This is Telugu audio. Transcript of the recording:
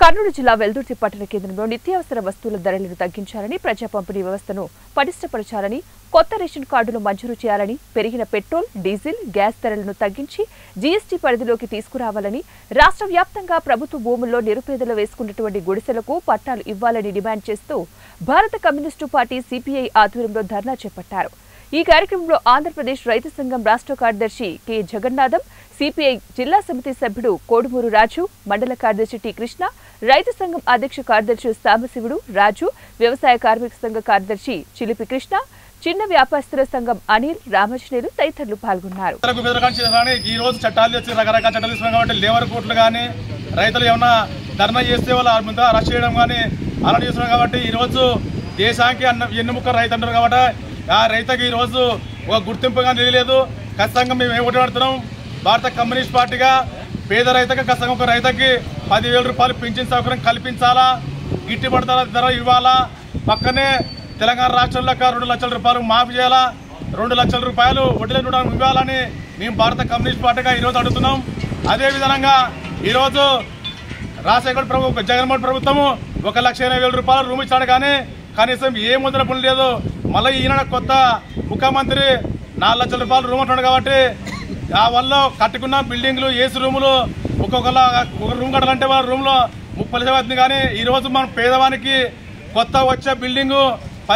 కర్నూలు జిల్లా వెల్దుర్తి పట్టణ కేంద్రంలో నిత్యావసర వస్తువుల ధరలను తగ్గించాలని, ప్రజా పంపిణీ వ్యవస్థను పటిష్టపరచాలని, కొత్త రేషన్ కార్డులు మంజూరు చేయాలని, పెరిగిన పెట్రోల్, డీజిల్, గ్యాస్ ధరలను తగ్గించి జీఎస్టీ పరిధిలోకి తీసుకురావాలని, రాష్ట్ర వ్యాప్తంగా ప్రభుత్వ భూముల్లో నిరుపేదలు వేసుకున్నటువంటి గుడిసెలకు పట్టాలు ఇవ్వాలని డిమాండ్ చేస్తూ భారత కమ్యూనిస్టు పార్టీ సిపిఐ ఆధ్వర్యంలో ధర్నా చేపట్టారు. ఈ కార్యక్రమంలో ఆంధ్రప్రదేశ్ రైతు సంఘం రాష్ట్ర కార్యదర్శి కె జగన్నాథం, సిపిఐ జిల్లా సమితి సభ్యుడు కోడుమూరు రాజు, మండల కార్యదర్శి టి కృష్ణ, రైతు సంఘం అధ్యక్ష కార్యదర్శి సాంబశివుడు రాజు, వ్యవసాయ కార్మిక సంఘ కార్యదర్శి చిలిపి కృష్ణ, చిన్న వ్యాపారస్తుల సంఘం అనిల్, రామచనేలు తదితరులు పాల్గొన్నారు. ఈ రోజు చట్టాలు వచ్చి రకరకాల చట్టాలు తీసుకున్నాం కాబట్టి లేబర్ కోర్టులు కానీ రైతులు ఏమన్నా ధర్నా చేస్తే వాళ్ళ ముందు అరెస్ట్ చేయడం కానీ అలా చేస్తున్నాం కాబట్టి ఈ రోజు దేశానికి ఎన్నుముక్క రైతు అంటారు కాబట్టి ఆ రైతుకి ఈ రోజు ఒక గుర్తింపుగా తెలియలేదు. ఖచ్చితంగా మేము ఏమిటి పడుతున్నాం, భారత కమ్యూనిస్ట్ పార్టీగా పేద రైతుకి ఖచ్చితంగా ఒక రైతుకి 10,000 రూపాయలు పింఛన్ సౌకర్యం కల్పించాలా, గిట్టుబాటు ధర ఇవ్వాలా, పక్కనే తెలంగాణ రాష్ట్రంలో 2 లక్షల రూపాయలు మాఫీ చేయాలా, 2 లక్షల రూపాయలు వడ్డీల రుణం ఇవ్వాలని మేము భారత కమ్యూనిస్ట్ పార్టీగా ఈరోజు అడుగుతున్నాం. అదేవిధంగా ఈరోజు రాజశేఖర్ జగన్మోహన్ ప్రభుత్వము 1,80,000 రూపాయలు రూమ్ ఇచ్చాడు కానీ కనీసం ఏ ముద్ర పని లేదు. మళ్ళీ ఈయన కొత్త ముఖ్యమంత్రి 4 లక్షల రూపాయలు రూమ్ అంటున్నాడు కాబట్టి ఆ వల్ల కట్టుకున్న బిల్డింగ్లు ఏసీ రూములు ఒక రూమ్ కట్టాలంటే వాళ్ళ రూమ్లో 30 లక్షలు అవుతుంది. కానీ ఈరోజు మనం పేదవానికి కొత్త వచ్చే బిల్డింగు